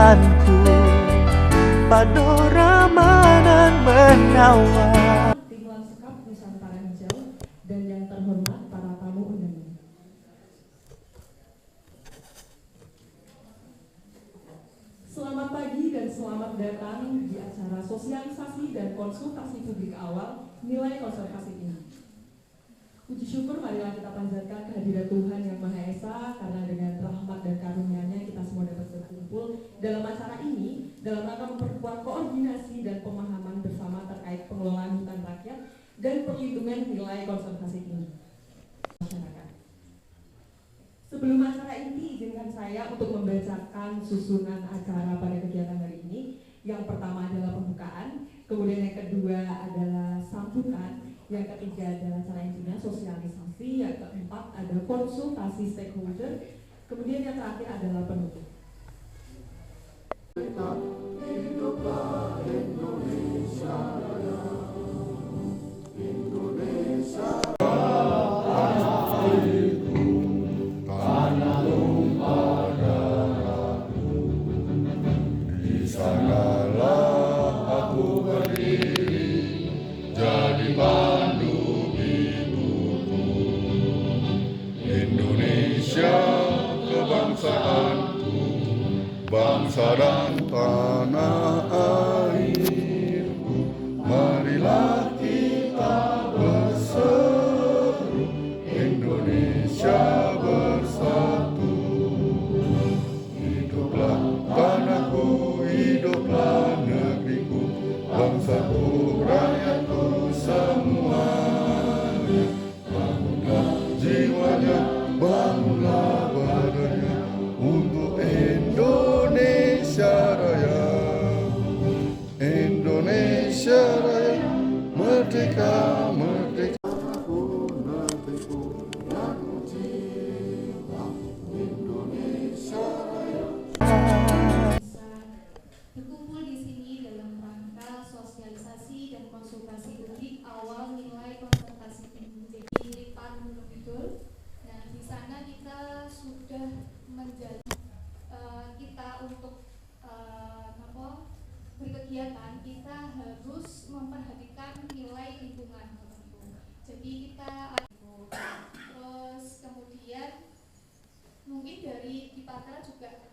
kebangsaanku, panorama nan menawan. Timbulan Sekap Nusantara Hijau dan yang terhormat para tamu undangan. Selamat pagi dan selamat datang di acara sosialisasi dan konsultasi publik awal nilai konservasi tinggi. Puji syukur marilah kita panjatkan kehadirat Tuhan Yang Maha Esa, karena dengan rahmat dan karunia-Nya kita semua dapat berkumpul dalam acara ini dalam rangka memperkuat koordinasi dan pemahaman bersama terkait pengelolaan hutan rakyat dan perlindungan nilai konservasi tinggi masyarakat. Sebelum acara ini, izinkan saya untuk membacakan susunan acara pada kegiatan hari ini. Yang pertama adalah pembukaan, kemudian yang kedua adalah sambutan, yang ketiga adalah acara intinya sosialisasi, yang keempat ada konsultasi stakeholder, kemudian yang terakhir adalah penutup. Hiduplah Indonesia Raya, Indonesia tanah tumpah darahku, di sanalah aku berdiri jadi pandu hidupku. Indonesia kebangsaanku, bangsa dan tanah airku, marilah kita berseru, Indonesia bersatu. Hiduplah tanahku, hiduplah negeriku, bangsaku, rakyatku semuanya. Bangunlah jiwanya, bangunlah badannya untuk Indonesia Raya. Indonesia Raya, merdeka, merdeka. Aku negeriku yang cinta, Indonesia Raya. Berkumpul di sini dalam rangka sosialisasi dan konsultasi publik awal nilai konservasi tinggi di Gunung Kidul. Nah, di sana kita sudah menjalani kita untuk berkegiatan, kita harus memperhatikan nilai lingkungan tertentu. Jadi kita terus kemudian mungkin dari Dipatra juga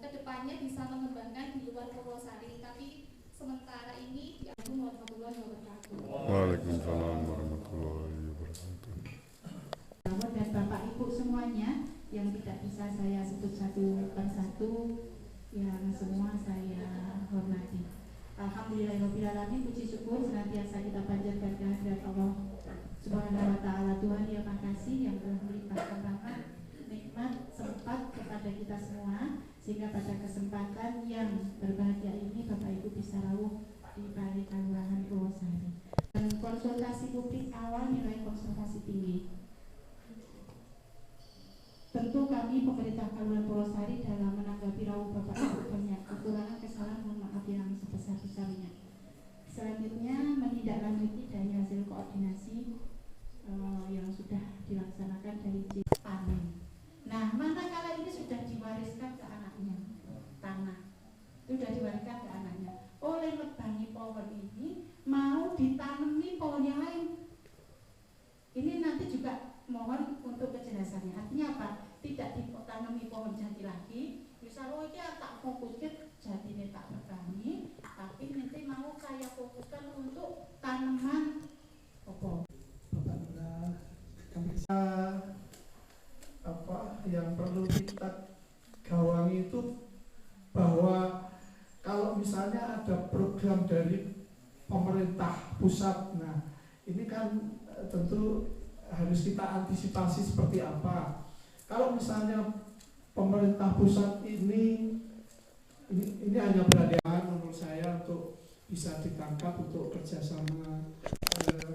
kedepannya bisa mengembangkan di luar Purwosari, tapi sementara ini di Assalamualaikum warahmatullahi wabarakatuh. Waalaikumsalam warahmatullahi wabarakatuh. Dan Bapak Ibu semuanya yang tidak bisa saya sebut satu persatu, yang semua saya hormati. Alhamdulillahirobbilalamin, puji syukur senantiasa kita panjatkan kehadirat Allah Subhanahu wa Ta'ala. Tuhan yang makasih yang telah melimpahkan rahmat, nikmat, sempat kepada kita semua, sehingga pada kesempatan yang berbahagia ini Bapak Ibu bisa rawuh di Balai Kelurahan Purwosari. Dan konsultasi publik awal nilai konservasi tinggi. Tentu kami pemerintah Kabupaten Purwosari dalam menanggapi rawuh Bapak Ibu banyak kekurangan, kesalahan, mohon maaf yang sebesar-besarnya. Selanjutnya menindaklanjuti dari hasil koordinasi yang sudah dilaksanakan dari panen. Nah, manakala ini sudah diwariskan ke anaknya, tanah sudah diwariskan ke anaknya oleh Lebani Power ini, mau ditanami pohon yang lain. Ini nanti juga mohon untuk kejelasannya. Artinya apa? Tidak ditanami pohon jati lagi. Misalnya ini tak fokuskan jati ini tak bertani, tapi nanti mau saya fokuskan untuk tanaman apa? Apa yang perlu kita gawangi itu bahwa kalau misalnya ada program dari pemerintah pusat, nah ini kan tentu harus kita antisipasi seperti apa. Kalau misalnya pemerintah pusat ini hanya berada menurut saya untuk bisa ditangkap untuk kerjasama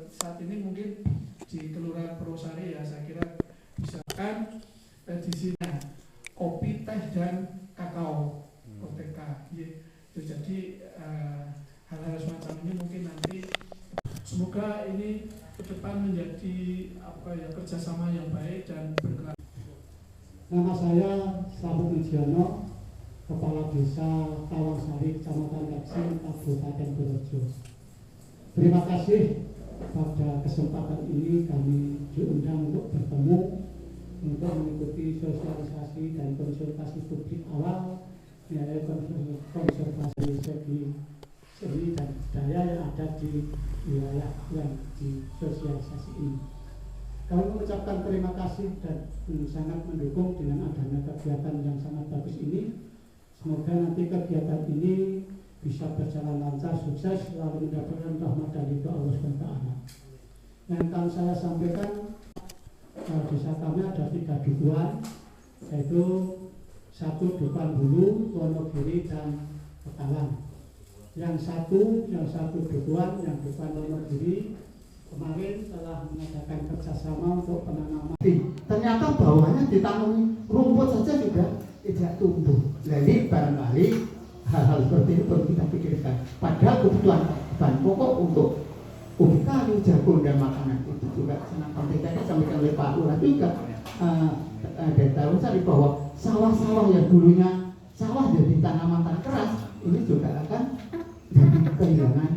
saat ini mungkin di Kelurahan Purwosari, ya saya kira bisa kan di sini kopi, teh dan kakao OTK. Jadi hal-hal semacam ini mungkin nanti semoga ini ke depan menjadi kerjasama yang baik dan berkelanjutan. Nama saya Slamet Widiono, Kepala Desa Tawangsari, Kecamatan Leksin, Kabupaten Purworejo. Terima kasih pada kesempatan ini kami diundang untuk bertemu untuk mengikuti sosialisasi dan konsultasi publik awal mengenai konservasi segi seni dan budaya yang ada di wilayah yang disosialisasi ini. Kami mengucapkan terima kasih dan sangat mendukung dengan adanya kegiatan yang sangat bagus ini. Semoga nanti kegiatan ini bisa berjalan lancar, sukses, lalu mendapatkan rahmat dari Allah SWT. Yang akan saya sampaikan, desa kami ada 3 dukuhan, yaitu 1 Dukuhan Hulu, Wonogiri, dan Pekalan. Yang satu dukuhan, yang Dukuhan Wonogiri, kemarin telah mengadakan kerjasama untuk penanaman. Ternyata bawahnya ditanami rumput saja juga tidak tumbuh. Jadi barangkali hal-hal seperti ini perlu kita pikirkan. Padahal kebutuhan bahan pokok untuk ubi kayu, jagung, dan makanan itu juga sangat penting. Tadi sampaikan oleh Pak Lurah juga dari Tawangsari bahwa sawah-sawah yang dulunya sawah jadi tanaman tanah keras ini juga akan jadi kehilangan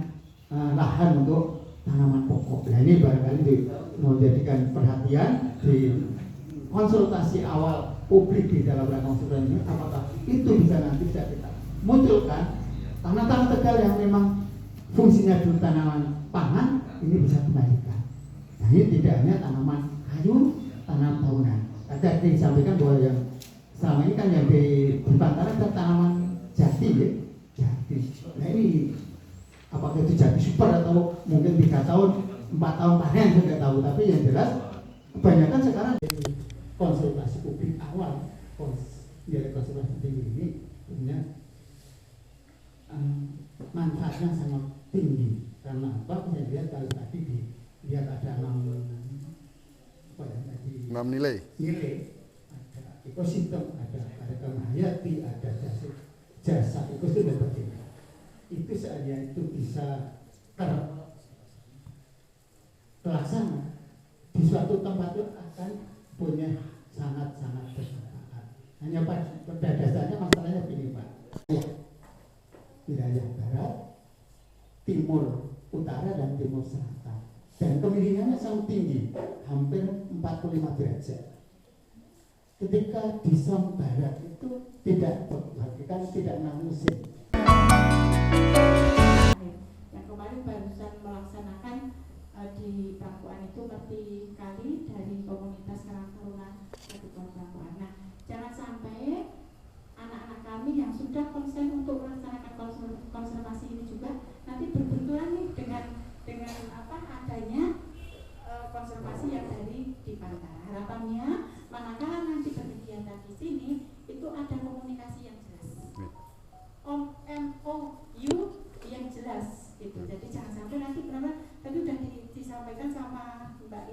lahan untuk tanaman pokok. Nah ini barangkali menjadikan perhatian di konsultasi awal publik di dalam rangka konsultasi ini, apakah itu bisa nanti kita munculkan tanah-tanah Tegal yang memang fungsinya dulu tanaman pangan ini bisa kembalikan. Nah ini tidak hanya tanaman kayu, tanaman tahunan. Tadi disampaikan bahwa yang selama ini kan yang di Bantara ada tanaman jati ya, jati. Nah ini apakah itu jati super atau mungkin 3 tahun, 4 tahun panen saya tidak tahu. Tapi yang jelas kebanyakan sekarang konsultasi publik awal dari konservasi tinggi ini punya manfaatnya sangat tinggi. Karena apa? Saya lihat kalau tadi lihat ada 6 nilai. Ada ekosistem, ada hayati, ada jasa ekosistem dan sebagainya. Itu seandainya itu bisa terlaksana di suatu tempat itu akan punya sangat-sangat bermanfaat. Hanya pada dasarnya masalahnya begini Pak. Wilayah barat, timur utara, dan timur selatan. Dan kemiringannya sangat tinggi, hampir 45 derajat. Ketika di Som Barat itu tidak berlakukan, tidak musim. Yang kemarin barusan melaksanakan di Bangkuan itu ngerti kali dari komunitas Karang Taruna Kabupaten Bangkuan. Nah, jangan sampai anak-anak kami yang sudah konsen untuk melaksanakan konservasi ini juga nanti berbenturan nih dengan adanya konservasi yang dari di Bantara. Harapannya manakala nanti berkegiatan di sini itu ada komunikasi yang jelas, MOU yang jelas gitu. Jadi jangan sampai nanti kenapa tadi udah disampaikan sama Mbak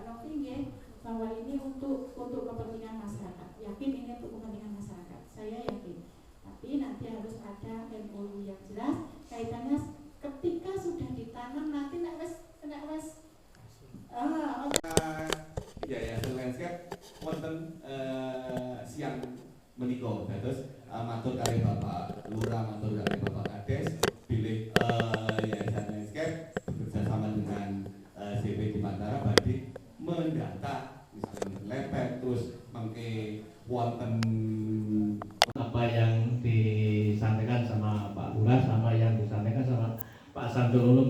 Novi bahwa ini untuk kepentingan masyarakat. Yakin ini untuk kepentingan masyarakat. Saya yakin. Tapi nanti harus ada MOU yang jelas kaitannya ketika sudah ditanam nanti nek wis Yayasan Landscape wonten siang menika dados matur kali Bapak Lurah, matur kali Bapak Kades bilih Yayasan Landscape bekerjasama dengan CP di Bantara badhe mendata misalnya lepet terus mengke wonten apa yang disampaikan sama Pak Lurah sama yang disampaikan sama Pak Samsul Ulum.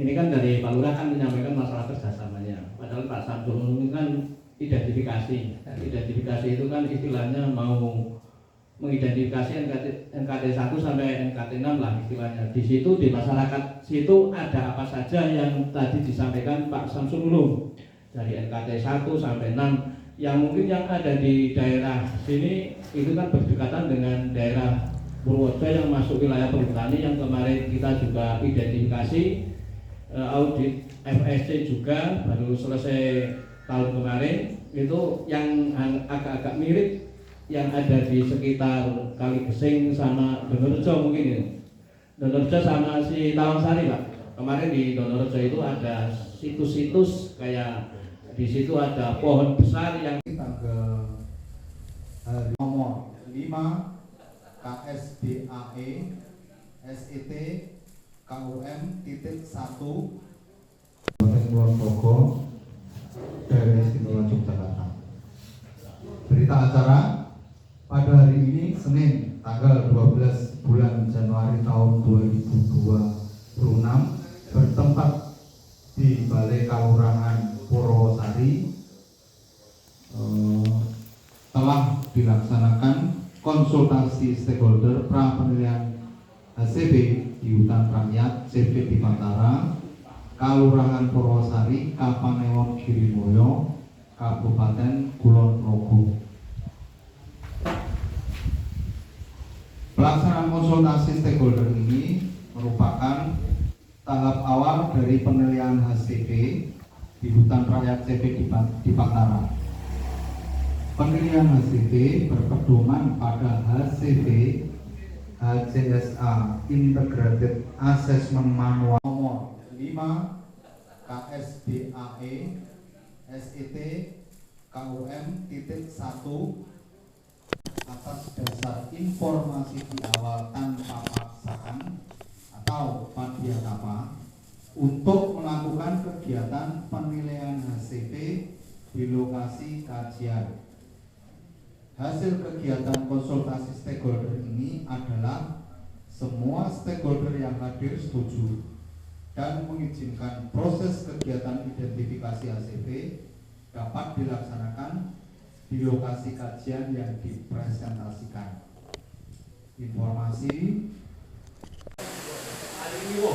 Ini kan dari Pak Lurah kan menyampaikan masalah kerjasamanya. Padahal Pak Samsul Ulum kan identifikasi. Identifikasi itu kan istilahnya mau mengidentifikasi NKT 1 sampai NKT 6 lah istilahnya. Di situ di masyarakat situ ada apa saja yang tadi disampaikan Pak Samsul Ulum. Dari NKT 1 sampai 6 yang mungkin yang ada di daerah sini itu kan berdekatan dengan daerah Purworejo yang masuk wilayah perhutani yang kemarin kita juga identifikasi audit FSC juga baru selesai tahun kemarin itu yang agak-agak mirip yang ada di sekitar Kali Gesing sama Donorejo mungkin ini. Donorejo sama si Tawangsari Pak. Kemarin di Donorejo itu ada situs-situs kayak di situ ada pohon besar yang tanggal nomor 5 KSDAE SET KUM titik 1 Kulon Progo Daerah Istimewa Yogyakarta. Berita acara pada hari ini Senin tanggal 12 bulan Januari tahun 2026 bertempat di Balai Kelurahan Purwosari telah dilaksanakan konsultasi stakeholder pra penilaian HCP di hutan rakyat CV di Matara, Kelurahan Purwosari, Kapanewon Girimoyo, Kabupaten Kulon Progo. Pelaksanaan konsultasi stakeholder ini merupakan tahap awal dari penilaian HCP di hutan rakyat CV di Matara. Penilaian HCP berpedoman pada HCP HCSA Integrated Assessment Manual nomor 5 KSDAE SET KUM titik 1 atas dasar informasi di awal tanpa paksaan atau Padiakapa untuk melakukan kegiatan penilaian HCP di lokasi kajian. Hasil kegiatan konsultasi stakeholder ini adalah semua stakeholder yang hadir setuju dan mengizinkan proses kegiatan identifikasi HCP dapat dilaksanakan di lokasi kajian yang dipresentasikan. Informasi Alimiwo,